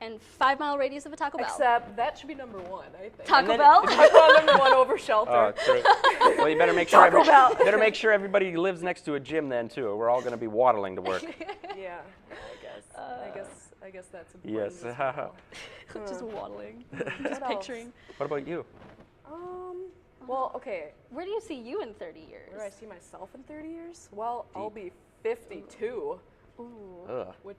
and 5-mile radius of a Taco Bell. Except that should be number 1, I think. Taco Bell? Taco Bell number 1 over shelter. Oh, true. Well, you better make sure Taco Bell. better make sure everybody lives next to a gym then too. We're all going to be waddling to work. Yeah, I guess that's important. Yes. as well. Just waddling. What Just else? picturing. What about you? Well, okay. Where do you see you in 30 years? Where do I see myself in 30 years? Well, I'll be 52. Ooh. Ugh. Which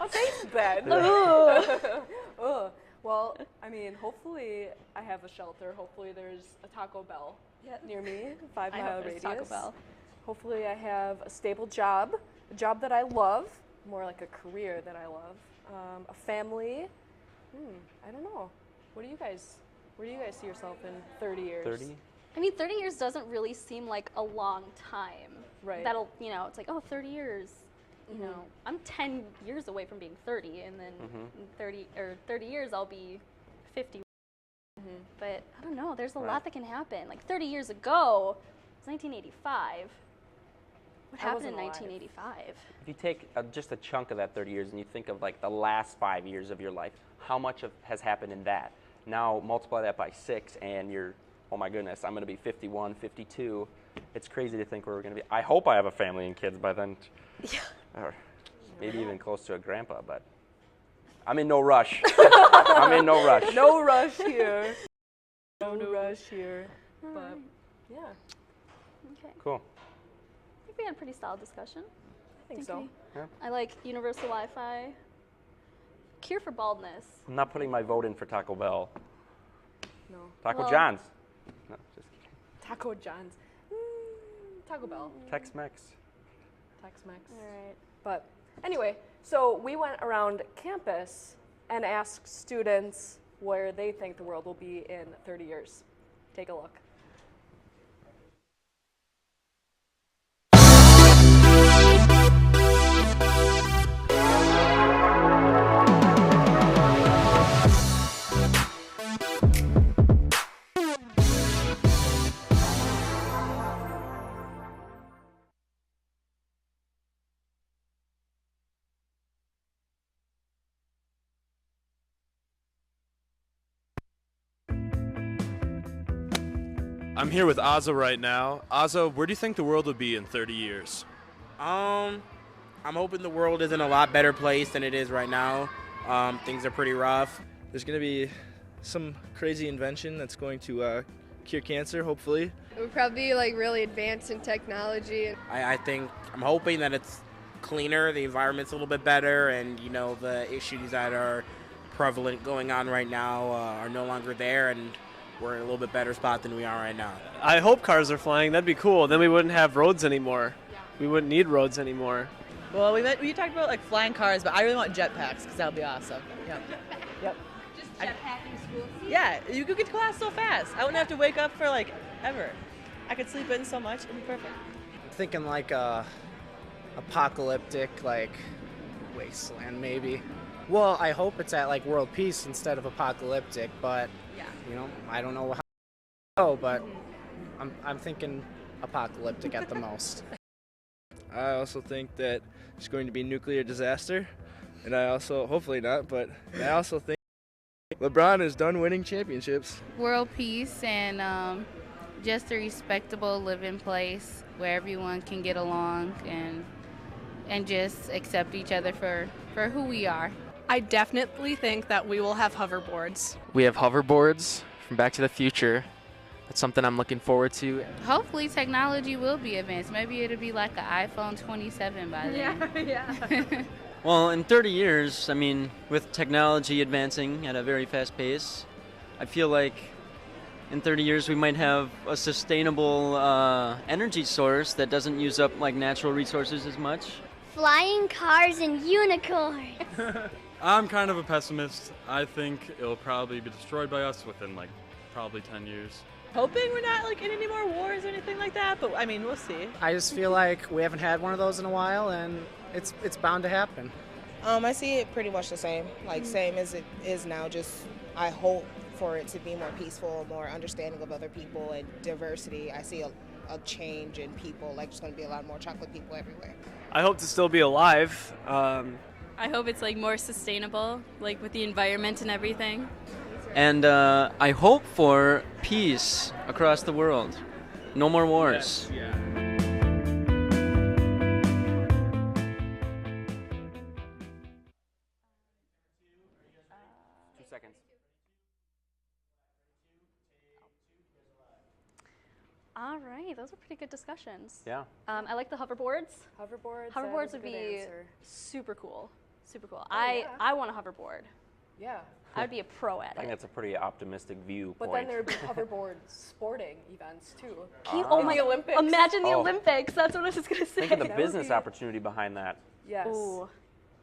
thanks, Ben. Ugh. Well, I mean, hopefully I have a shelter. Hopefully there's a Taco Bell near me, 5 I mile hope there's radius. Taco Bell. Hopefully I have a stable job, a job that I love, more like a career that I love, a family. I don't know. Where do you guys see yourself in 30 years? 30? I mean, 30 years doesn't really seem like a long time. Right. That'll, it's like, 30 years. You know, I'm 10 years away from being 30, and then in 30 years I'll be 50. But I don't know. There's a lot that can happen. Like 30 years ago, it was 1985. What happened in wasn't alive. 1985? If you take just a chunk of that 30 years and you think of like the last 5 years of your life, how much has happened in that? Now multiply that by 6 and you're, oh my goodness, I'm going to be 51, 52. It's crazy to think where we're going to be. I hope I have a family and kids by then. Yeah. Or maybe even close to a grandpa, but I'm in no rush. I'm in no rush. No rush here. No rush here. But yeah, Okay. Cool. I think we had a pretty solid discussion. I think so. I like universal Wi-Fi. Cure for baldness. I'm not putting my vote in for Taco Bell. No. Taco Well- John's. No, just kidding. Taco John's. Taco Bell. Tex-Mex. Tex-Mex. All right. But anyway, so we went around campus and asked students where they think the world will be in 30 years. Take a look. I'm here with Azza right now. Azza, where do you think the world will be in 30 years? I'm hoping the world is in a lot better place than it is right now. Things are pretty rough. There's going to be some crazy invention that's going to cure cancer, hopefully. It would probably be like really advanced in technology. I'm hoping that it's cleaner, the environment's a little bit better, and the issues that are prevalent going on right now are no longer there, and we're in a little bit better spot than we are right now. I hope cars are flying. That'd be cool. Then we wouldn't have roads anymore. We wouldn't need roads anymore. Well, we talked about like flying cars, but I really want jetpacks because that would be awesome. Yep. Just jetpacking school. Yeah, you could get to class so fast. I wouldn't have to wake up for like ever. I could sleep in so much. It'd be perfect. Thinking like a apocalyptic like wasteland maybe. Well, I hope it's at like world peace instead of apocalyptic, but I don't know how, but I'm thinking apocalyptic at the most. I also think that there's going to be a nuclear disaster, and I also, hopefully not, but I also think LeBron is done winning championships. World peace and just a respectable living place where everyone can get along and just accept each other for who we are. I definitely think that we will have hoverboards. We have hoverboards from Back to the Future. That's something I'm looking forward to. Hopefully technology will be advanced. Maybe it'll be like an iPhone 27 by then. Yeah. Well, in 30 years, I mean, with technology advancing at a very fast pace, I feel like in 30 years we might have a sustainable energy source that doesn't use up like natural resources as much. Flying cars and unicorns. I'm kind of a pessimist. I think it'll probably be destroyed by us within like probably 10 years. Hoping we're not like in any more wars or anything like that, but I mean, we'll see. I just feel like we haven't had one of those in a while, and it's bound to happen. I see it pretty much the same, same as it is now. Just I hope for it to be more peaceful, more understanding of other people, and diversity. I see a change in people. Like there's going to be a lot more chocolate people everywhere. I hope to still be alive. I hope it's like more sustainable, like with the environment and everything. And I hope for peace across the world. No more wars. Yes, yeah. 2 seconds. All right, those were pretty good discussions. Yeah. I like the hoverboards. Hoverboards. Hoverboards that would is a good be answer. super cool. Super cool. yeah. I want a hoverboard. Yeah. I would be a pro at I think it. that's a pretty optimistic viewpoint. But then there would be hoverboard sporting events too. Oh my! The Olympics. Imagine the Oh. Olympics. That's what I was just gonna say. Think of the That would business be- opportunity behind that. Yes. Ooh,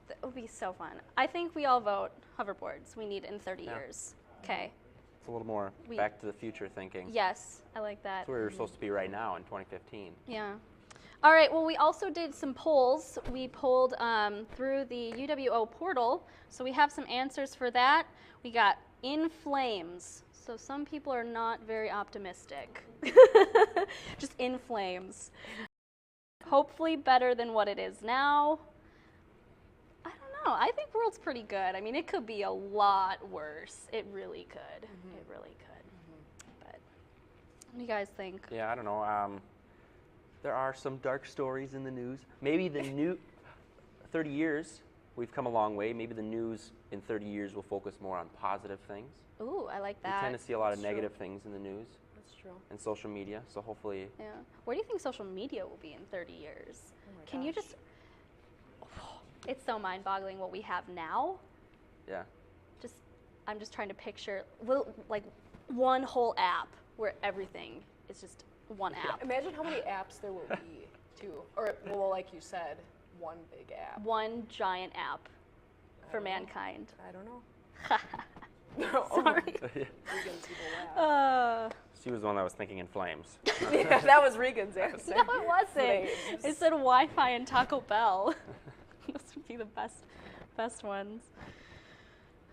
that would be so fun. I think we all vote hoverboards. We need in 30 Yeah. years. Okay. It's a little more back to the future thinking. Yes, I like that. That's where we're supposed to be right now in 2015. Yeah. All right, well, we also did some polls. We polled through the UWO portal, so we have some answers for that. We got in flames, so some people are not very optimistic. Just in flames. Hopefully better than what it is now. I don't know. I think world's pretty good. I mean, it could be a lot worse. It really could. It really could. But what do you guys think? Yeah, I don't know. There are some dark stories in the news. Maybe the new 30 years, we've come a long way. Maybe the news in 30 years will focus more on positive things. Ooh, I like We that. tend to see a lot of That's true. negative things in the news That's true. and social media, so hopefully Yeah. Where do you think social media will be in 30 years? Oh my Can you gosh. just... It's so mind-boggling what we have now. yeah. I'm just trying to picture, like, one whole app where everything is just one app. Imagine how many apps there will be too. Or well, like you said, one big app. One giant app for don't know. mankind. I don't know. Sorry. Regan's people laugh. She was the one that was thinking in flames. Yeah, that was Regan's answer. No, it wasn't. Flames. It said Wi-Fi and Taco Bell. Those would be the best ones.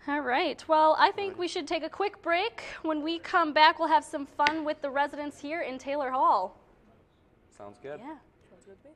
All right. Well, I think we should take a quick break. When we come back, we'll have some fun with the residents here in Taylor Hall. Sounds good. Yeah. Sounds good to me.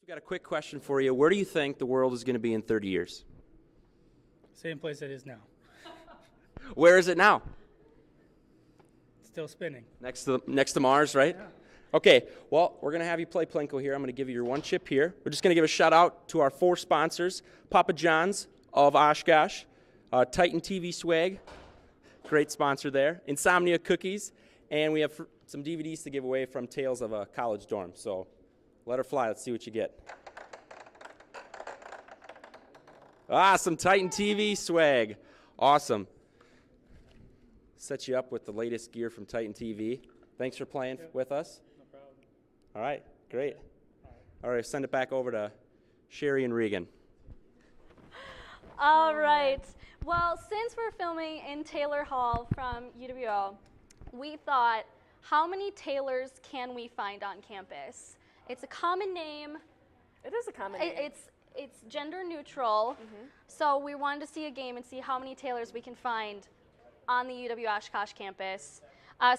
We've got a quick question for you. Where do you think the world is going to be in 30 years? Same place it is now. Where is it now? Still spinning. Next to Mars, right? Yeah. Okay, well, we're going to have you play Plinko here. I'm going to give you your one chip here. We're just going to give a shout out to our 4 sponsors, Papa John's of Oshkosh, Titan TV Swag, great sponsor there, Insomnia Cookies, and we have some DVDs to give away from Tales of a College Dorm. So let her fly. Let's see what you get. Some Titan TV Swag. Awesome. Set you up with the latest gear from Titan TV. Thanks for playing with us. No problem. All right, great. All right, send it back over to Sherry and Regan. All right. Well, since we're filming in Taylor Hall from UWO, we thought, how many Taylors can we find on campus? It's a common name. It is a common name. It's gender neutral. So we wanted to see a game and see how many Taylors we can find on the UW Oshkosh campus.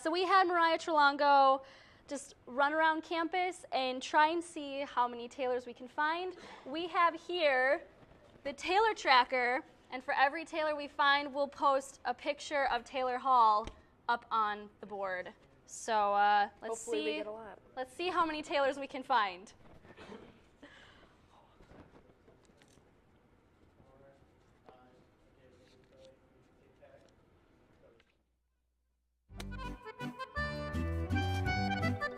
So we had Mariah Trelongo just run around campus and try and see how many Taylors we can find. We have here the Taylor tracker, and for every Taylor we find, we'll post a picture of Taylor Hall up on the board. So Hopefully we get a lot. Let's see how many Taylors we can find.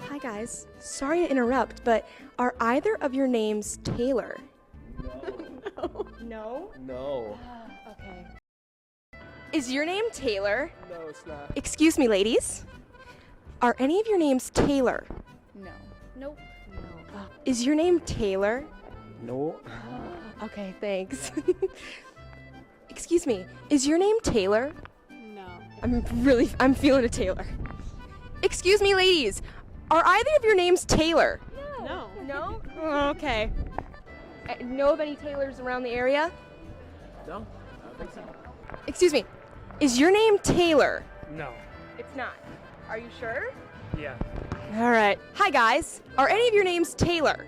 Hi guys, sorry to interrupt, but are either of your names Taylor? No. No. Okay. Is your name Taylor? No, it's not. Excuse me, ladies. Are any of your names Taylor? No. Nope. No. Is your name Taylor? No. Okay, thanks. Excuse me, is your name Taylor? No. I'm feeling a Taylor. Excuse me, ladies. Are either of your names Taylor? No. No? Oh, okay. Know of any Taylors around the area? No, I don't think so. Excuse me, is your name Taylor? No. It's not. Are you sure? Yeah. All right. Hi, guys. Are any of your names Taylor?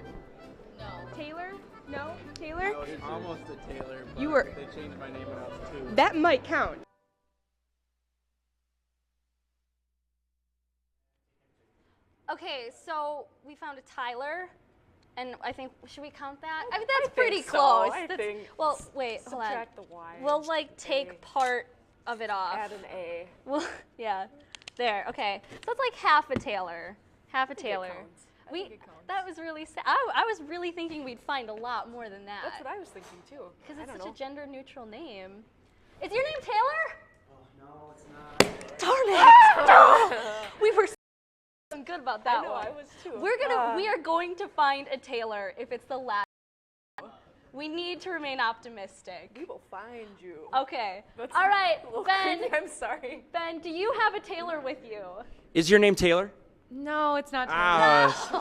No. Taylor? No? Taylor? It's almost a Taylor, but You were- they changed my name when I was 2. That might count. Okay, so we found a Tyler, and I think, should we count that? I mean, I that's pretty think so. close. I think Well, wait, hold on. Subtract the Y. We'll like take A. part of it off. Add an A. Well, yeah, there. Okay, so it's like half a Taylor. Half a think it Taylor. counts. I think it counts. That was really sad. I was really thinking we'd find a lot more than that. That's what I was thinking too. Because I it's don't such know. a gender-neutral name. Is your name Taylor? No, it's not. Darn it! We were so good about that I know, one. I was too. We are going to find a Taylor if it's the last. We need to remain optimistic. We will find you. Okay. That's All right, a little Ben. creepy, I'm sorry. Ben, do you have a Taylor with you? Is your name Taylor? No, it's not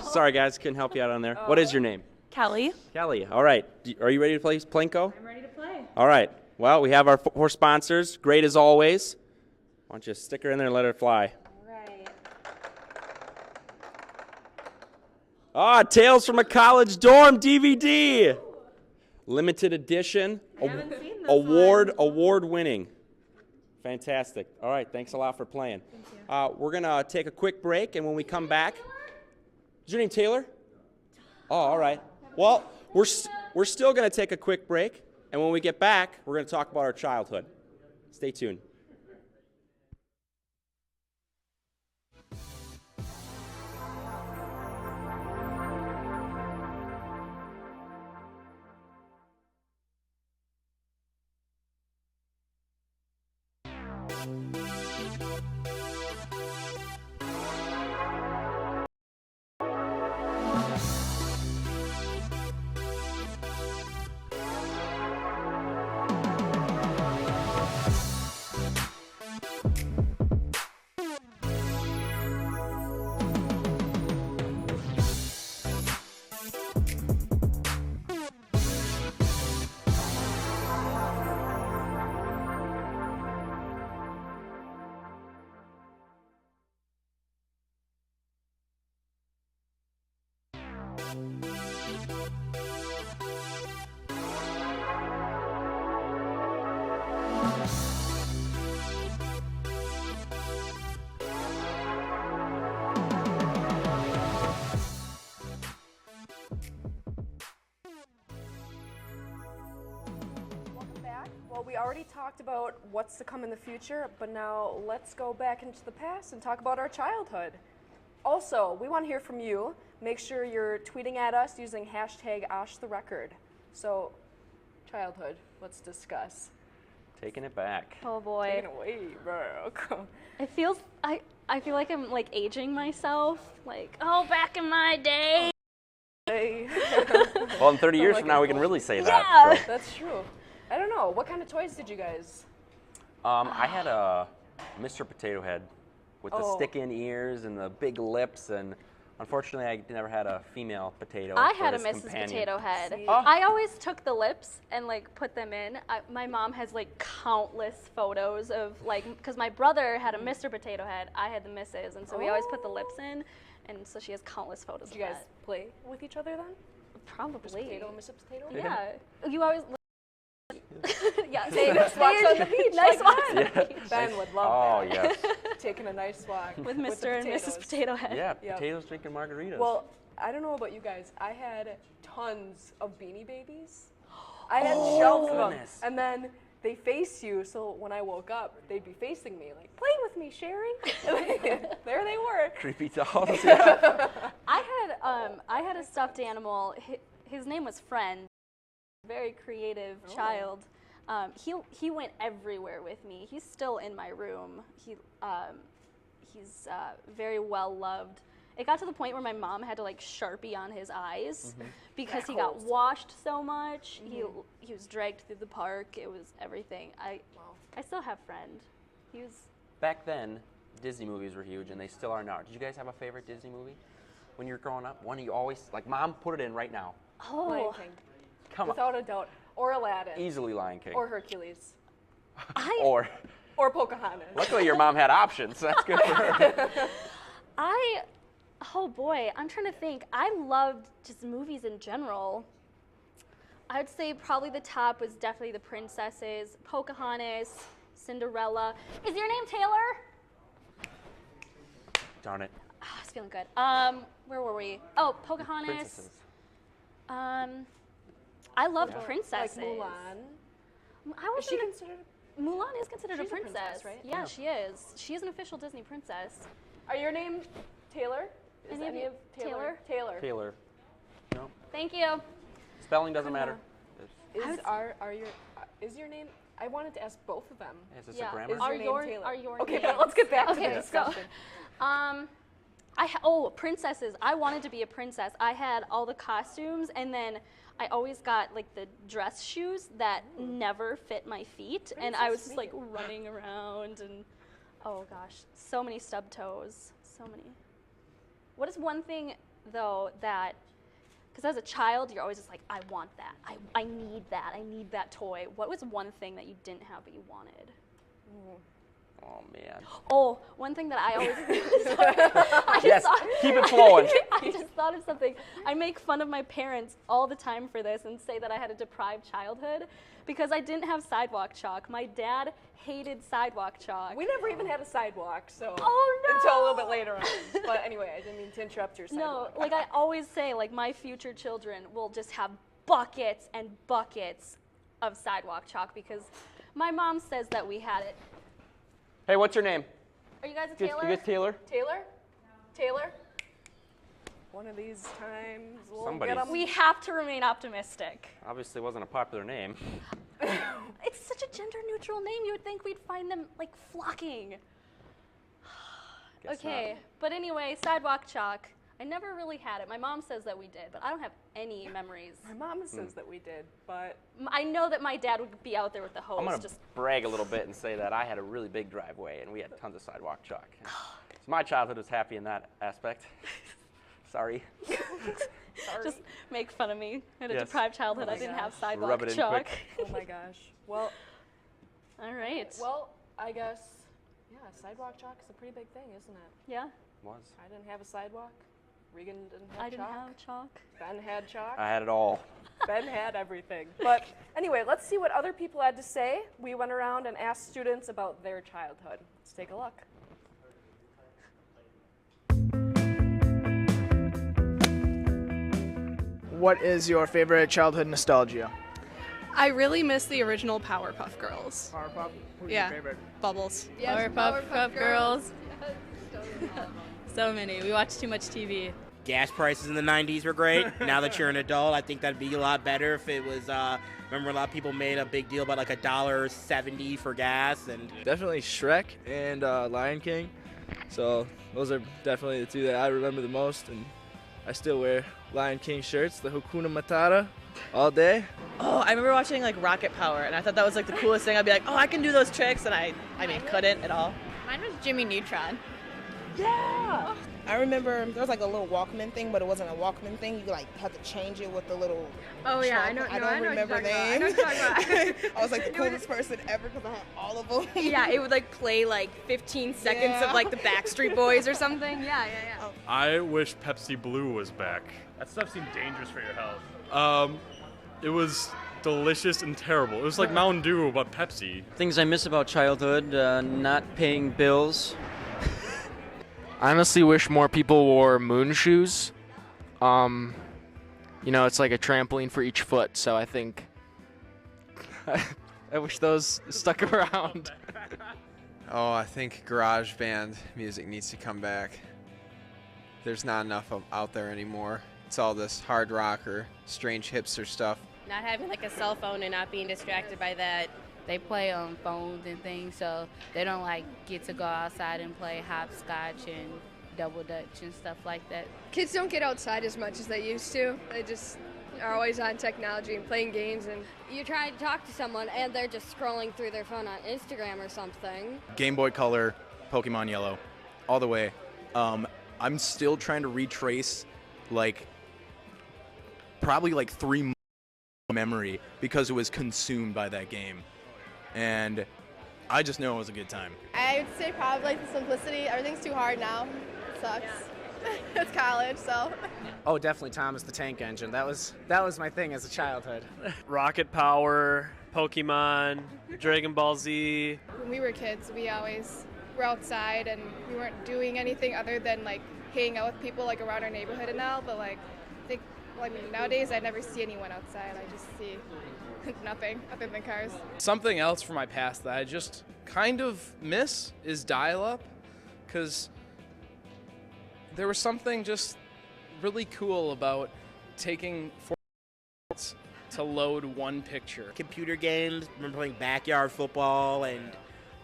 Sorry, guys, couldn't help you out on there. What is your name? Kelly. Kelly. All right. Are you ready to play Plinko? I'm ready to play. All right. Well, we have our 4 sponsors. Great as always. Why don't you stick her in there and let her fly? Tales from a College Dorm DVD. Limited edition. Award winning. Fantastic. All right, thanks a lot for playing. We're going to take a quick break, and when we come back, is your name Taylor? Oh, all right. Well, we're still going to take a quick break, and when we get back, we're going to talk about our childhood. Stay tuned. already talked about what's to come in the future, but now let's go back into the past and talk about our childhood. Also, we want to hear from you. Make sure you're tweeting at us using hashtag Osh the Record. So, childhood, let's discuss. Taking it back. Oh boy. Taking it away, bro. It feels, I feel like I'm like aging myself. Like, oh, back in my day. Well, in 30 years from now, we can really say that. Yeah. So. That's true. I don't know. What kind of toys did you guys? I had a Mr. Potato Head with the Oh. stick-in ears and the big lips, and unfortunately, I never had a female potato. I for had a this Mrs. companion. Potato Head. See? Oh. I always took the lips and like put them in. My mom has like countless photos of like, because my brother had a Mr. Potato Head, I had the Mrs. And so we always put the lips in, and so she has countless photos Did you of guys play with each other then? that. Probably. Mr. Potato, Mrs. Potato? Yeah. You always. Yeah. Nice walks on the beach. Nice like walks on that. the beach. Ben would love that. yes. Taking a nice walk With the Mr. and Mrs. potatoes. Potato Head. Yeah, Yep. potatoes drinking margaritas. Well, I don't know about you guys. I had tons of Beanie Babies. I had shelves of them. goodness. And then they face you, so when I woke up, they'd be facing me, like, play with me, Sherry. There they were. creepy dolls. Yeah. I had a stuffed animal. His name was Friend. Very creative child. He went everywhere with me. He's still in my room. He's very well loved. It got to the point where my mom had to like Sharpie on his eyes because he got washed so much. He was dragged through the park. It was everything. I still have Friend. He was. Back then, Disney movies were huge, and they still are now. Did you guys have a favorite Disney movie when you were growing up? One you always, like, Mom, put it in right now. Lion Oh, King. Come on. Without a doubt. Or Aladdin. Easily Lion King. Or Hercules. Or Or Pocahontas. luckily your mom had options. That's good for her. Oh boy, I'm trying to think. I loved just movies in general. I would say probably the top was definitely the princesses, Pocahontas, Cinderella. Is your name Taylor? Darn it. Oh, I was feeling good. Where were we? Oh, Pocahontas. Princesses. I loved princesses. Like Mulan. I was Is she considered? Mulan is considered She's a princess, right? Yeah, she is. She is an official Disney princess. Are your name Taylor? Is Any of you- Taylor? Taylor. Taylor. No. Thank you. Spelling doesn't matter. Is your name? I wanted to ask both of them. Is this a grammar? Is your name Taylor? Are your Okay, names- let's get back to the Okay, discussion. Princesses. I wanted to be a princess. I had all the costumes, and then I always got like the dress shoes that never fit my feet, and I was just like running around, and oh gosh, so many stub toes, so many. What is one thing though that, because as a child you're always just like, I want that, I need that toy. What was one thing that you didn't have but you wanted? Oh man. Oh, one thing that I always Yes, keep it flowing. I just thought of something. I make fun of my parents all the time for this and say that I had a deprived childhood because I didn't have sidewalk chalk. My dad hated sidewalk chalk. We never even had a sidewalk, so Oh, no! until a little bit later on. But anyway, I didn't mean to interrupt your No, sidewalk. like I always say, like my future children will just have buckets and buckets of sidewalk chalk because my mom says that we had it. Hey, what's your name? Are you guys a You Taylor? guys Taylor? Taylor? Taylor? One of these times we'll Somebody's- get 'em. We have to remain optimistic. Obviously wasn't a popular name. It's such a gender-neutral name. You would think we'd find them like flocking. Guess Okay, but anyway, sidewalk chalk. I never really had it. My mom says that we did, but I don't have any memories. My mom says that we did, but I know that my dad would be out there with the hose. I'm going to just brag a little bit and say that I had a really big driveway and we had tons of sidewalk chalk. So my childhood was happy in that aspect. Sorry. just make fun of me. I had a Yes. deprived childhood. Oh I my didn't gosh. have sidewalk Rub it in chalk. quick. oh my gosh. Well, All right. well, I guess, yeah, sidewalk chalk is a pretty big thing, isn't it? Yeah, Was. I didn't have a sidewalk. Regan didn't have I didn't chalk. have chalk. Ben had chalk. I had it all. Ben had everything. But anyway, let's see what other people had to say. We went around and asked students about their childhood. Let's take a look. What is your favorite childhood nostalgia? I really miss the original Powerpuff Girls. Powerpuff? Who's Yeah. your favorite? Bubbles. Yes, Powerpuff Girls. So many. We watch too much TV. Gas prices in the 90s were great. Now that you're an adult, I think that'd be a lot better if it was, remember a lot of people made a big deal about like $1.70 for gas. And Definitely Shrek and Lion King. So those are definitely the two that I remember the most, and I still wear Lion King shirts, the Hakuna Matata, all day. Oh, I remember watching like Rocket Power, and I thought that was like the coolest thing. I'd be like, oh, I can do those tricks, and I mean, couldn't at all. Mine was Jimmy Neutron. Yeah. I remember there was like a little Walkman thing, but it wasn't a Walkman thing. You like had to change it with the little. Oh yeah, I know. I don't remember names. I know what you're talking about. I was like the coolest person ever because I had all of them. Yeah, it would like play like 15 seconds of like the Backstreet Boys or something. Yeah. I wish Pepsi Blue was back. That stuff seemed dangerous for your health. It was delicious and terrible. It was like Mountain Dew, but Pepsi. Things I miss about childhood: not paying bills. I honestly wish more people wore moon shoes. It's like a trampoline for each foot, so I think I wish those stuck around. Oh, I think garage band music needs to come back. There's not enough out there anymore. It's all this hard rock or strange hipster stuff. Not having like a cell phone and not being distracted by that. They play on phones and things, so they don't like get to go outside and play hopscotch and double dutch and stuff like that. Kids don't get outside as much as they used to. They just are always on technology and playing games. And You try to talk to someone and they're just scrolling through their phone on Instagram or something. Game Boy Color, Pokemon Yellow, all the way. I'm still trying to retrace probably 3 months of memory because it was consumed by that game. And I just know it was a good time. I would say probably the simplicity. Everything's too hard now. It sucks. It's college, so. Oh, definitely Thomas the Tank Engine. That was my thing as a childhood. Rocket Power, Pokemon, Dragon Ball Z. When we were kids, we always were outside and we weren't doing anything other than hanging out with people around our neighborhood and all. But nowadays I never see anyone outside. I just see nothing other than cars. Something else from my past that I just kind of miss is dial-up, because there was something just really cool about taking 4 minutes to load one picture. Computer games, remember playing backyard football and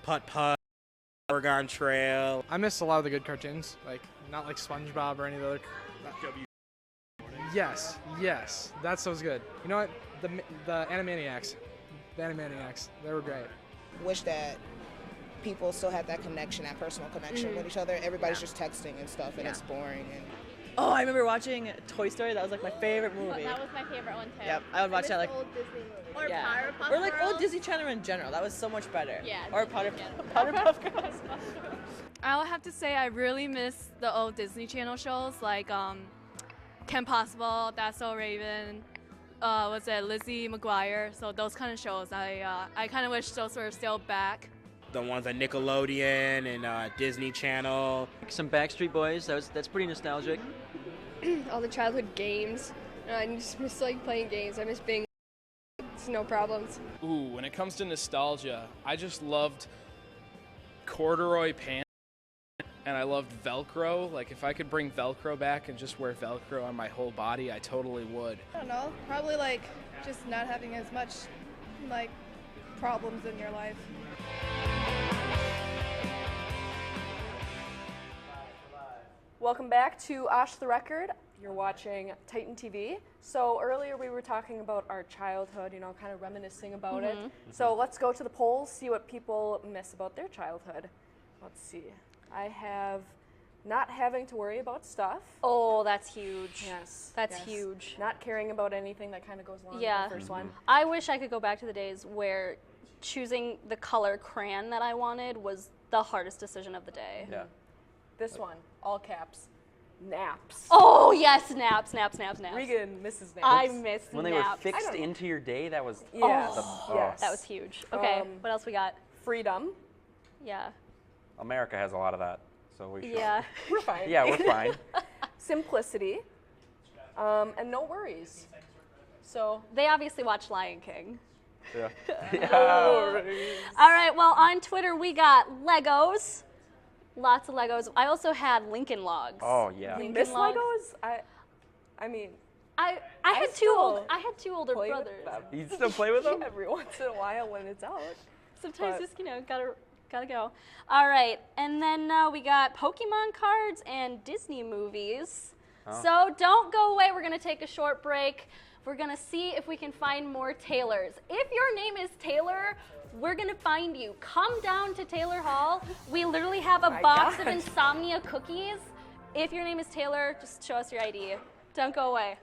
putt-putt, Oregon Trail. I miss a lot of the good cartoons, not like SpongeBob or any of the other. Yes, that was good. You know what? The Animaniacs, they were great. Wish that people still had that connection, that personal connection with each other. Everybody's just texting and stuff, and it's boring. And Oh, I remember watching Toy Story. That was my favorite movie. That was my favorite one too. Yep, I would watch that old Disney movies. Or yeah. Powerpuff Or Girls. old Disney Channel in general. That was so much better. Yeah. Or Powerpuff Girls. I'll have to say I really miss the old Disney Channel shows like Kim Possible, That's So Raven, was it Lizzie McGuire? So those kind of shows, I kind of wish those were still back. The ones on Nickelodeon and Disney Channel. Some Backstreet Boys. That's pretty nostalgic. all the childhood games. I just miss playing games. I miss being. It's no problems. Ooh, when it comes to nostalgia, I just loved corduroy pants. And I loved Velcro. If I could bring Velcro back and just wear Velcro on my whole body, I totally would. I don't know. Probably just not having as much problems in your life. Welcome back to Osh the Record. You're watching Titan TV. So earlier we were talking about our childhood, kind of reminiscing about it. So let's go to the polls, see what people miss about their childhood. Let's see. I have not having to worry about stuff. Oh, that's huge. Yes. That's huge. Not caring about anything, that kind of goes along with the first one. I wish I could go back to the days where choosing the color crayon that I wanted was the hardest decision of the day. Yeah. This one, all caps, naps. Oh, yes, naps. Regan misses naps. I miss naps. When they were fixed into your day, that was yes. That was huge. Okay, what else we got? Freedom. Yeah. America has a lot of that, so we should. Yeah. We're fine. Yeah, we're fine. Simplicity, and no worries. So they obviously watch Lion King. Yeah. All right, well, on Twitter, we got Legos. Lots of Legos. I also had Lincoln Logs. Oh, yeah. You miss Legos? I mean, I had two older brothers. You still play with them? Every once in a while when it's out. Sometimes just, gotta go. All right, and then we got Pokemon cards and Disney movies. Oh. So don't go away. We're gonna take a short break. We're gonna see if we can find more Taylors. If your name is Taylor, we're gonna find you. Come down to Taylor Hall. We literally have a box of Insomnia cookies. If your name is Taylor, just show us your ID. Don't go away.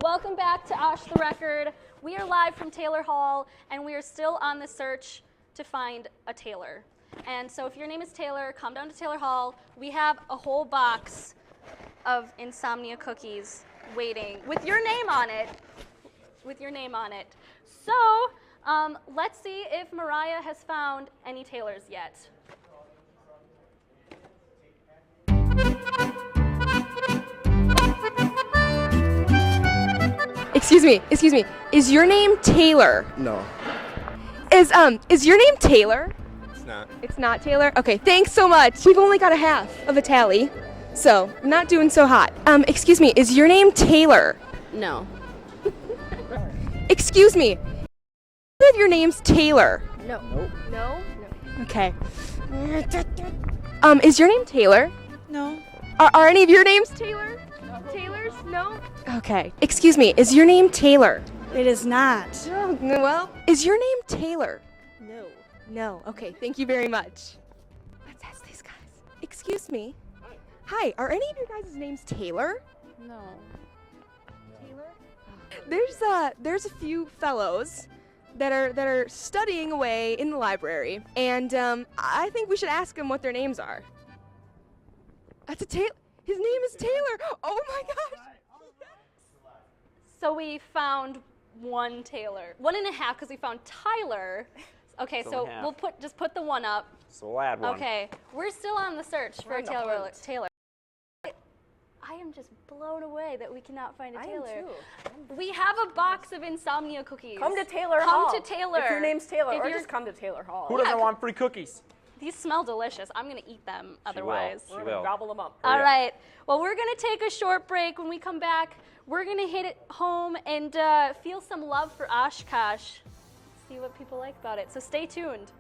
Welcome back to Osh the Record. We are live from Taylor Hall, and we are still on the search to find a Taylor. And so if your name is Taylor, come down to Taylor Hall. We have a whole box of Insomnia cookies waiting with your name on it. So let's see if Mariah has found any Taylors yet. Excuse me. Is your name Taylor? No. Is your name Taylor? It's not. It's not Taylor? Okay, thanks so much. We've only got a half of a tally, so I'm not doing so hot. Excuse me, is your name Taylor? No. Excuse me. If your name's Taylor? No. Nope. No? No. Okay. Is your name Taylor? No. Are any of your names Taylor? Taylor's? No? Okay. Excuse me, is your name Taylor? It is not. Oh, well, is your name Taylor? No. No. Okay, thank you very much. Let's ask these guys. Excuse me. Hi, are any of your guys' names Taylor? No. Taylor? There's a few fellows that are studying away in the library, and I think we should ask them what their names are. That's a Taylor. His name is Taylor. Oh my gosh. So we found one Taylor. 1.5 because we found Tyler. Okay, so we'll put the one up. So we'll add one. Okay, we're still on the search for a Taylor. I am just blown away that we cannot find a Taylor. I am too. We have a box of Insomnia cookies. Come to Taylor Hall. Come to Taylor. If your name's Taylor, or just come to Taylor Hall. Who doesn't want free cookies? These smell delicious. I'm going to eat them otherwise. We're going to gobble them up. All right. Well, we're going to take a short break. When we come back, we're going to hit it home and feel some love for Oshkosh. See what people like about it. So stay tuned.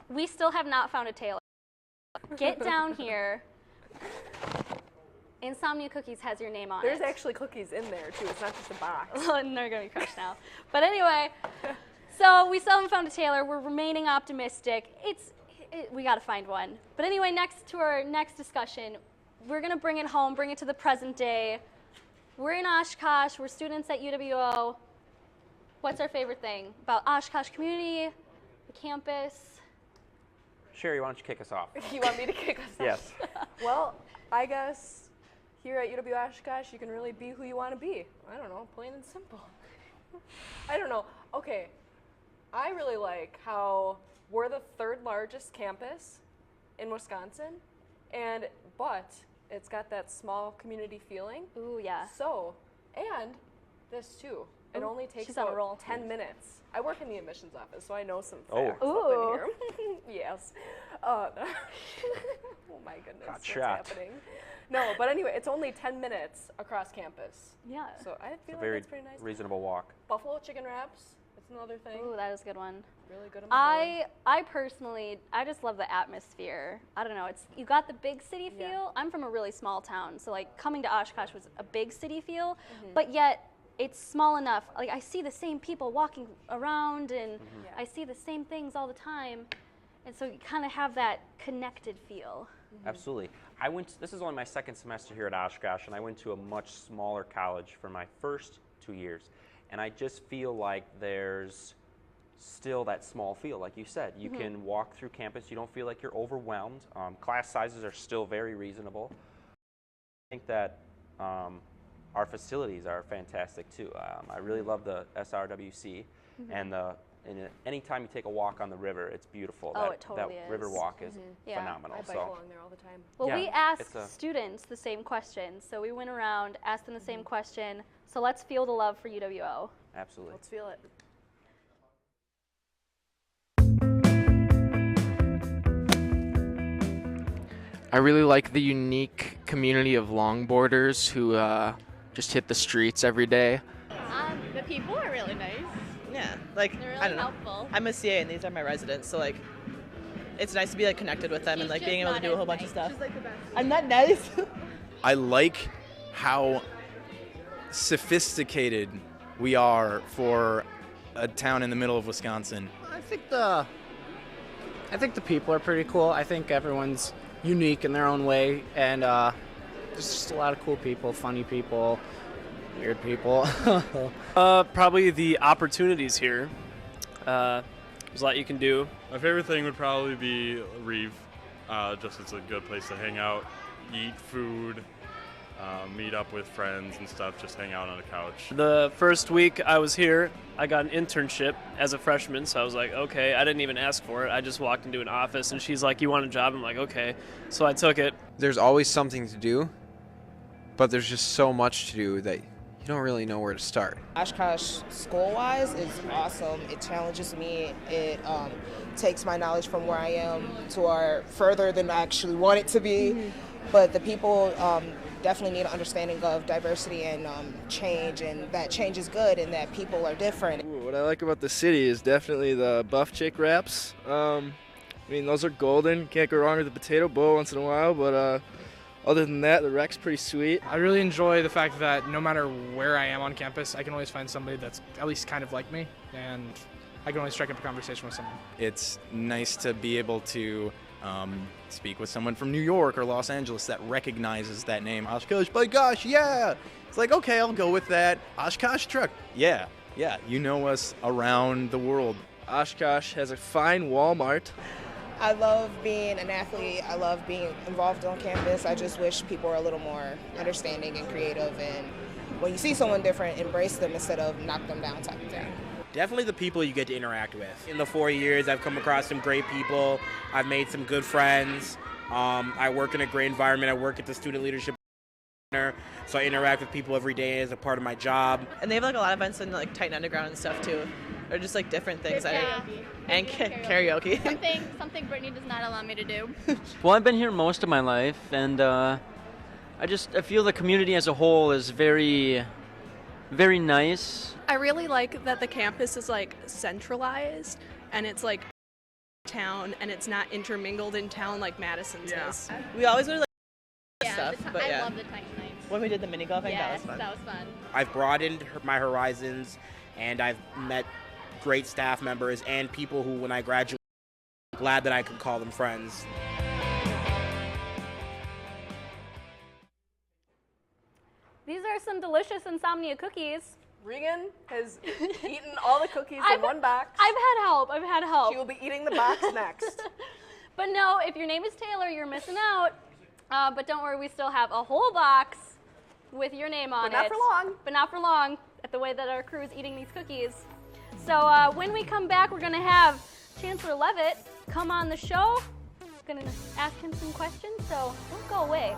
We still have not found a Taylor. Get down here. Insomnia Cookies has your name on There's it. actually cookies in there, too. It's not just a box. And they're going to be crushed now. But anyway, so we still haven't found a Taylor. We're remaining optimistic. We got to find one. But anyway, next to our next discussion, we're going to bring it home, bring it to the present day. We're in Oshkosh. We're students at UWO. What's our favorite thing about Oshkosh community, the campus? Sherry, why don't you kick us off? You want me to kick us off? Yes. Well, I guess here at UW Oshkosh, you can really be who you want to be. I don't know, plain and simple. I don't know. Okay, I really like how we're the third largest campus in Wisconsin, but it's got that small community feeling. Ooh, yeah. So, and this too. It only takes she's on a roll. 10 minutes. I work in the admissions office, so I know some Oh. facts up in here. Yes. Oh my goodness. Got what's shot. happening? No, but anyway, it's only 10 minutes across campus. Yeah. So I It's feel a like very that's pretty nice. reasonable walk. Buffalo chicken wraps. That's another thing. Ooh, that is a good one. Really good on my belly. I personally, I just love the atmosphere. I don't know, you got the big city feel. Yeah. I'm from a really small town, so like coming to Oshkosh was a big city feel, Mm-hmm. but yet it's small enough. Like I see the same people walking around and I see the same things all the time. And so you kind of have that connected feel. Absolutely. This is only my second semester here at Oshkosh, and I went to a much smaller college for my first 2 years. And I just feel like there's still that small feel, like you said. You can walk through campus, you don't feel like you're overwhelmed. Class sizes are still very reasonable. I think that our facilities are fantastic too. I really love the SRWC, and anytime you take a walk on the river, it's beautiful. Oh, it totally that is. river walk is Yeah. phenomenal. I bike along there all the time. Well, Yeah, we it's asked students the same question, so we went around, asked them the same question. So let's feel the love for UWO. Absolutely. Let's feel it. I really like the unique community of longboarders who just hit the streets every day. The people are really nice. Yeah, like They're really I don't know. helpful. I'm a CA and these are my residents, so like it's nice to be like connected with them and like being able to do a whole bunch of stuff. She's like the best. I'm not nice. I like how sophisticated we are for a town in the middle of Wisconsin. I think the people are pretty cool. I think everyone's unique in their own way, and there's just a lot of cool people, funny people, weird people. Probably the opportunities here. There's a lot you can do. My favorite thing would probably be Reeve. Just it's a good place to hang out, eat food, meet up with friends and stuff, just hang out on a couch. The first week I was here, I got an internship as a freshman, so I was like, okay, I didn't even ask for it. I just walked into an office, and she's like, you want a job? I'm like, okay. So I took it. There's always something to do, but there's just so much to do that you don't really know where to start. Oshkosh school-wise is awesome. It challenges me. It takes my knowledge from where I am to further than I actually want it to be. But the people definitely need an understanding of diversity and change, and that change is good and that people are different. Ooh, what I like about the city is definitely the buff chick wraps. I mean, those are golden. Can't go wrong with the potato bowl once in a while, but other than that, the rec's pretty sweet. I really enjoy the fact that no matter where I am on campus, I can always find somebody that's at least kind of like me, and I can always strike up a conversation with someone. It's nice to be able to speak with someone from New York or Los Angeles that recognizes that name. Oshkosh, by gosh, yeah! It's like, okay, I'll go with that. Oshkosh truck, yeah, you know us around the world. Oshkosh has a fine Walmart. I love being an athlete. I love being involved on campus. I just wish people were a little more understanding and creative, and when you see someone different, embrace them instead of knock them down type of thing. Definitely the people you get to interact with. In the 4 years, I've come across some great people. I've made some good friends. I work in a great environment. I work at the Student Leadership Center, so I interact with people every day as a part of my job. And they have like a lot of events in like Titan Underground and stuff too, or just like different things. And karaoke. Something Brittany does not allow me to do. Well, I've been here most of my life, and I feel the community as a whole is very, very nice. I really like that the campus is like centralized, and it's like town, and it's not intermingled in town like Madison's is. We always go to like Yeah, stuff, but I love the Titan nights. When we did the mini golfing, that was fun. That was fun. I've broadened my horizons, and I've met great staff members and people who, when I graduate, I'm glad that I could call them friends. These are some delicious insomnia cookies. Regan has eaten all the cookies in one box. I've had help. She will be eating the box next. But no, if your name is Taylor, you're missing out. But don't worry, we still have a whole box with your name on it. But not for long. But not for long, at the way that our crew is eating these cookies. So when we come back, we're going to have Chancellor Levitt come on the show. Going to ask him some questions, so don't go away.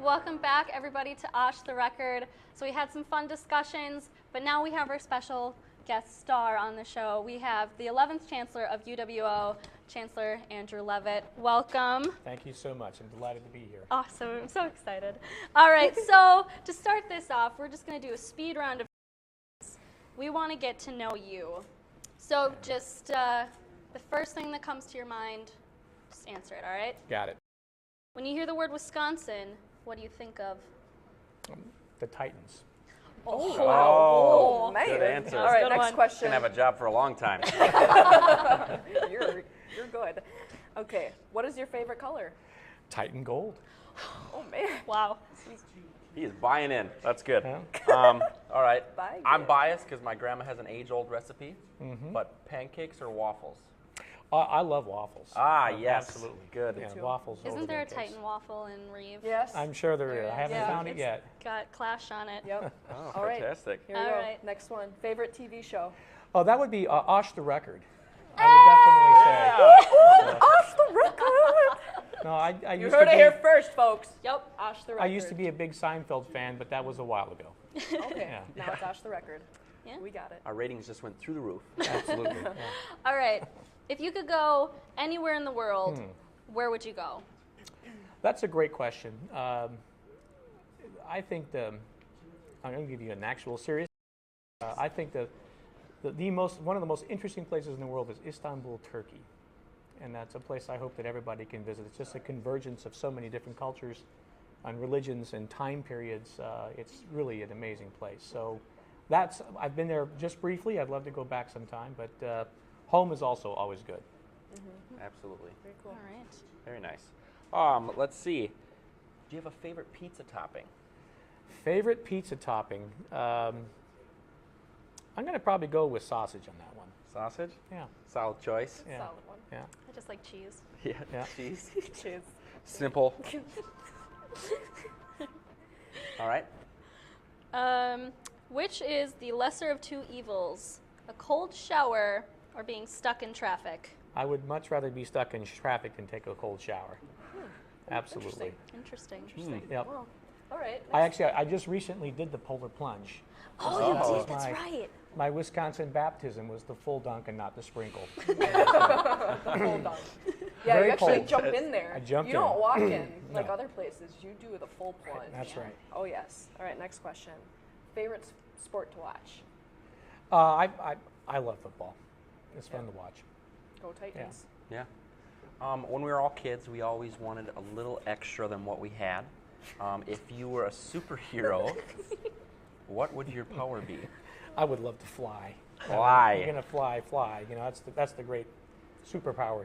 Welcome back, everybody, to Osh the Record. So we had some fun discussions, but now we have our special guest star on the show. We have the 11th Chancellor of UWO, Chancellor Andrew Levitt. Welcome. Thank you so much. I'm delighted to be here. Awesome. I'm so excited. All right, so to start this off, we're just going to do a speed round of questions. We want to get to know you. So just the first thing that comes to your mind, just answer it, all right? Got it. When you hear the word Wisconsin, what do you think of? The Titans. Oh, nice. Good answer. All right, next question. Can have a job for a long time. You're good. Okay, what is your favorite color? Titan gold. Oh, man. Wow. He is buying in. That's good. All right. Buying I'm in. biased because my grandma has an age-old recipe, Mhm. but pancakes or waffles? I love waffles. Yes. Absolutely. Good. Yeah, waffles. Isn't over there a pancakes. Titan waffle in Reeve? Yes. I'm sure there is. I haven't found it It's yet. got Clash on it. Yep. Oh, All right. fantastic. Here we All go. right. Next one. Favorite TV show? Oh, that would be Osh the Record. I would definitely say. Osh the Record! No, I You used heard to it be, here first, folks. Yep. Osh the Record. I used to be a big Seinfeld fan, but that was a while ago. Okay, Yeah. now it's Osh the Record. Yeah. We got it. Our ratings just went through the roof. Absolutely. Yeah. All right. If you could go anywhere in the world, where would you go? That's a great question. I think I'm going to give you an actual serious. I think one of the most interesting places in the world is Istanbul, Turkey, and that's a place I hope that everybody can visit. It's just a convergence of so many different cultures, and religions and time periods. It's really an amazing place. So I've been there just briefly. I'd love to go back sometime, but home is also always good. Absolutely. Very cool. All right. Very nice. Let's see. Do you have a favorite pizza topping? Favorite pizza topping? I'm going to probably go with sausage on that one. Sausage? Yeah. Solid choice. Yeah. Solid one. Yeah. I just like cheese. Yeah. Cheese. Cheers. Simple. All right. Which is the lesser of two evils? A cold shower or being stuck in traffic? I would much rather be stuck in traffic than take a cold shower. Absolutely. Interesting. Yep. Well, all right. I just recently did the polar plunge. Oh, That you was did. That's right. My Wisconsin baptism was the full dunk and not the sprinkle. Full dunk. Yeah, Very you actually cold. jump in there. I jumped You don't in. walk in like No. other places. You do the full plunge. That's right. Oh, yes. All right, next question. Favorite sport to watch? I love football. It's fun to watch. Go Titans. Yeah. When we were all kids, we always wanted a little extra than what we had. If you were a superhero, what would your power be? I would love to fly. Fly. You're gonna fly. You know, that's the great superpower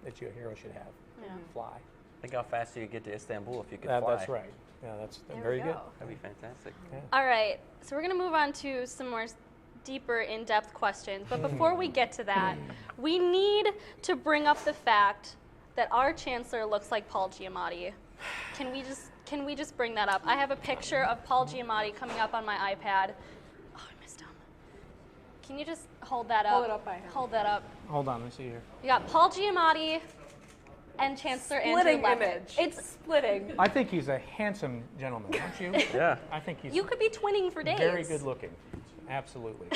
that your hero should have. Yeah. Fly. Think how fast you could get to Istanbul if you could fly. That's right. Yeah, that's There we very go. good. That'd be fantastic. Yeah. All right. So we're going to move on to some more deeper, in-depth questions. But before we get to that, we need to bring up the fact that our chancellor looks like Paul Giamatti. Can we just bring that up? I have a picture of Paul Giamatti coming up on my iPad. Oh, I missed him. Can you just hold that up? Hold it up by him. Hold that up. Hold on, let me see here. You got Paul Giamatti and Chancellor Andrew Splitting Levitt. image. It's splitting. I think he's a handsome gentleman, don't you? Yeah. I think he's You could be twinning for days. very good looking. Absolutely.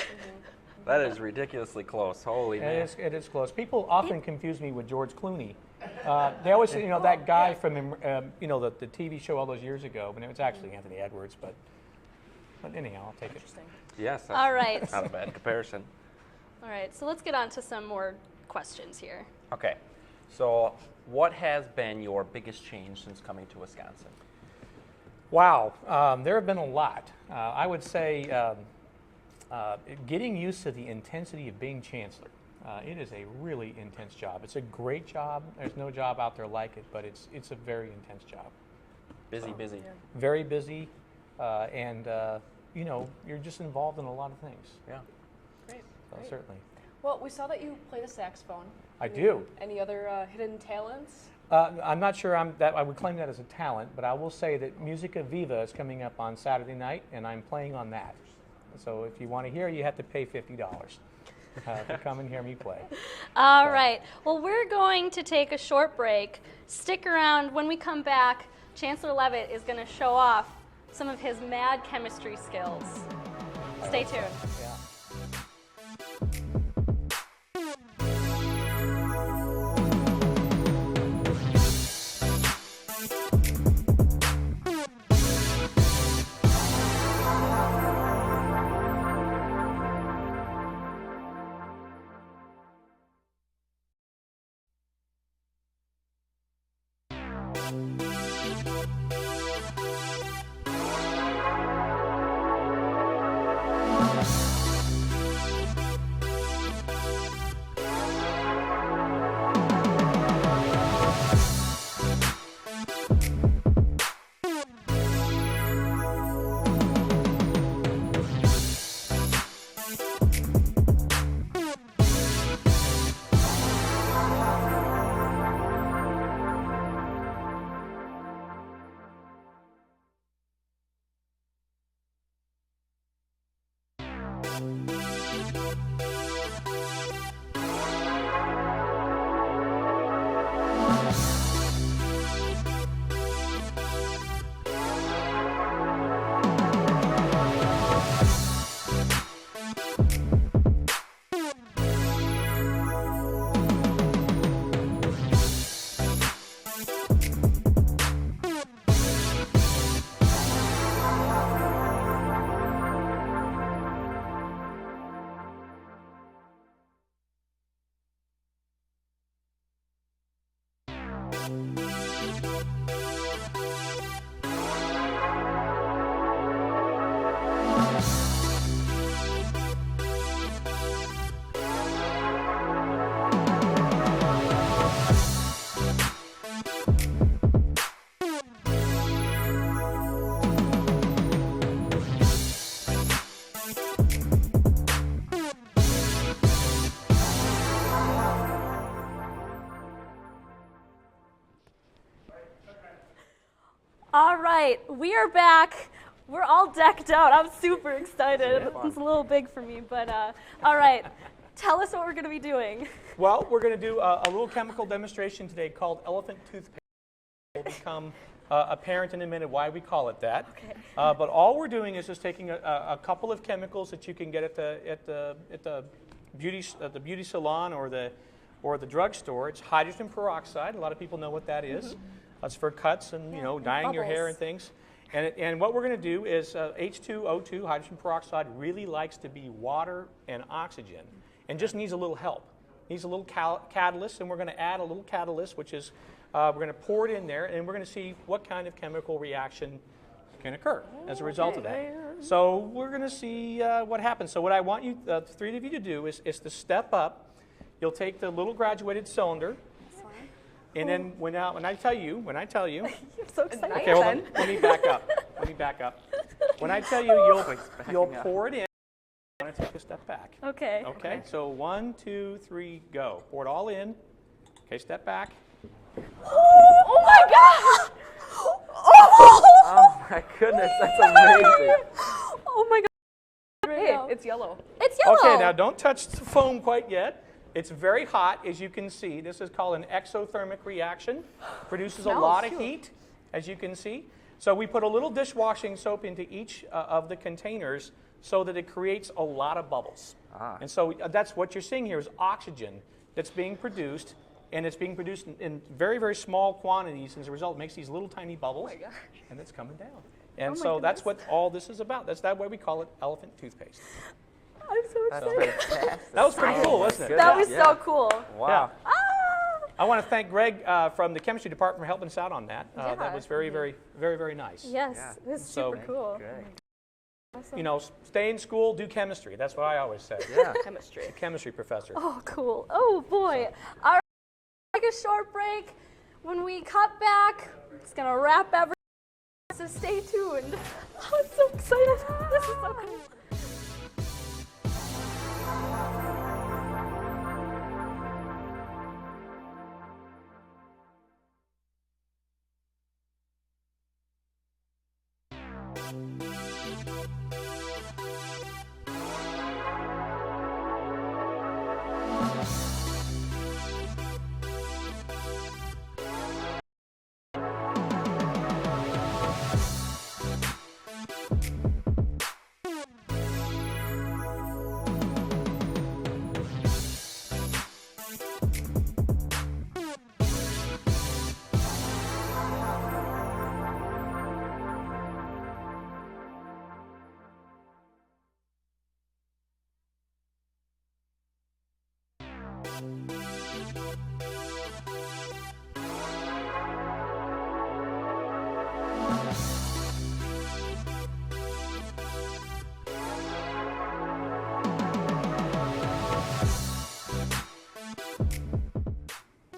That is ridiculously close. Holy man. It is close. People often confuse me with George Clooney. They always say, that guy from the TV show all those years ago, but it was actually Anthony Edwards. But anyhow, I'll take it. Yes. That's All right. Not a bad comparison. All right, so let's get on to some more questions here. Okay. So, what has been your biggest change since coming to Wisconsin? Wow, there have been a lot. I would say getting used to the intensity of being chancellor. It is a really intense job. It's a great job. There's no job out there like it, but it's a very intense job. Busy. Very busy, and you're just involved in a lot of things. Yeah. Great. So Great. certainly. Well, we saw that you play the saxophone. I do. Any other hidden talents? I'm not sure I would claim that as a talent, but I will say that Musica Viva is coming up on Saturday night, and I'm playing on that. So if you want to hear, you have to pay $50 to come and hear me play. All right. Well, we're going to take a short break. Stick around. When we come back, Chancellor Levitt is going to show off some of his mad chemistry skills. Stay tuned. Yeah. All right, we are back. We're all decked out. I'm super excited. It's a little big for me, but all right. Tell us what we're going to be doing. Well, we're going to do a little chemical demonstration today called elephant toothpaste. It will become apparent in a minute why we call it that. Okay. But all we're doing is just taking a couple of chemicals that you can get at the beauty salon or the drugstore. It's hydrogen peroxide. A lot of people know what that is. Mm-hmm. That's for cuts and dyeing your hair and things. And what we're going to do is H2O2, hydrogen peroxide, really likes to be water and oxygen, and just needs a little help. Needs a little catalyst, and we're going to add a little catalyst, which is we're going to pour it in there, and we're going to see what kind of chemical reaction can occur as a result of that. So we're going to see what happens. So what I want you, the three of you, to do is to step up. You'll take the little graduated cylinder. And then when I tell you, I'm so excited. okay, hold on. Let me back up. When I tell you, you'll pour it in. I want to take a step back. Okay. Okay. So 1, 2, 3, go. Pour it all in. Okay. Step back. Oh my God! Oh my goodness, that's amazing. Oh my God! Hey, it's yellow. It's yellow. Okay. Now don't touch the foam quite yet. It's very hot, as you can see. This is called an exothermic reaction. Produces a lot of heat, as you can see. So we put a little dishwashing soap into each of the containers so that it creates a lot of bubbles. And so that's what you're seeing here is oxygen that's being produced, and it's being produced in very, very small quantities. And as a result, it makes these little tiny bubbles, and it's coming down. And so that's what all this is about. That's that way we call it elephant toothpaste. I'm so excited. That was pretty cool, wasn't it? That was so cool. Wow. Yeah. I want to thank Greg from the chemistry department for helping us out on that. That was very, very, very, very nice. Yes, it was super cool. You know, stay in school, do chemistry. That's what I always say. Yeah. Chemistry. A chemistry professor. Oh, cool. Oh, boy. All right, take a short break. When we cut back, it's going to wrap everything. So stay tuned. Oh, I'm so excited. This is so cool.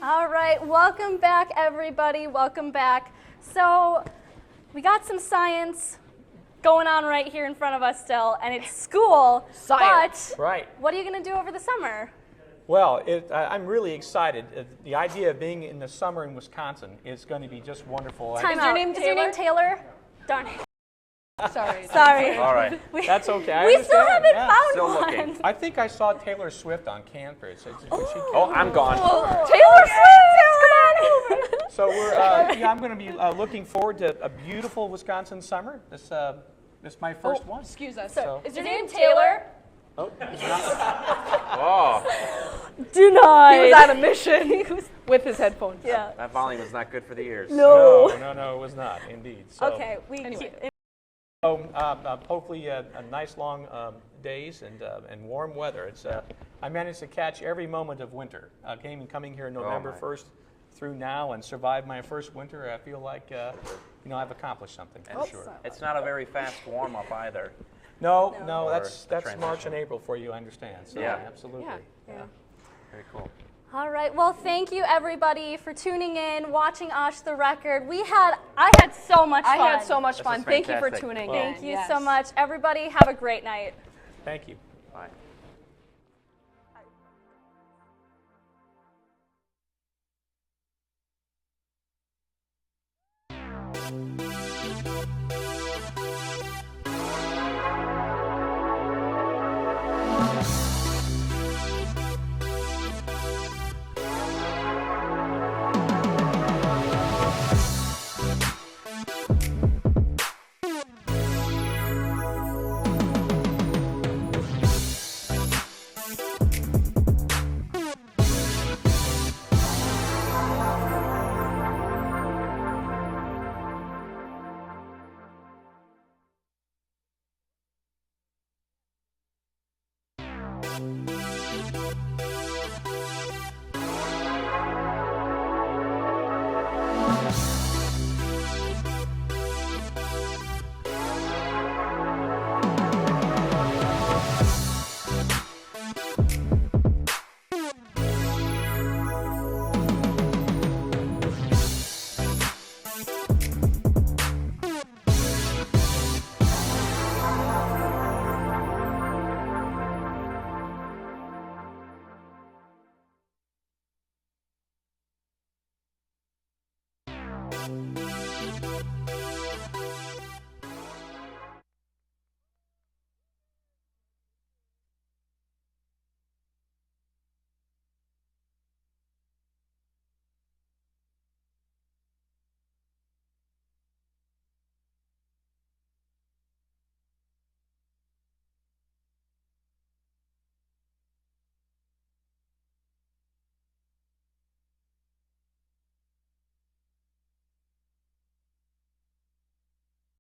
All right, welcome back, everybody. Welcome back. So we got some science going on right here in front of us still, and it's school. Science. But Right. what are you going to do over the summer? Well, I'm really excited. The idea of being in the summer in Wisconsin is going to be just wonderful. Time out. Is your name Taylor? Darn it. Sorry. All right. That's okay. I We still understand. haven't found Still one. looking. I think I saw Taylor Swift on campus. Oh, I'm gone. Taylor Swift, come on over. So I'm going to be looking forward to a beautiful Wisconsin summer. This is my first one. Excuse us. So- Is your name Taylor? Oh, it's not. Oh, Denied. He was on a mission with his headphones. Yeah. that volume is not good for the ears. No, it was not, indeed. So, Okay. hopefully a nice long days and warm weather. I managed to catch every moment of winter. Coming here November 1st through now and survived my first winter. I feel like I've accomplished something for sure. It's not a very fast warm up either. No, Or that's transition. March and April for you. I understand. So, Yeah. absolutely. Yeah. Very cool. All right. Well, thank you everybody for tuning in, watching Osh the Record. I had so much fun. I had so much This fun. is Thank you for fantastic. tuning Well, in. Thank you Yes. so much, everybody. Have a great night. Thank you. Bye.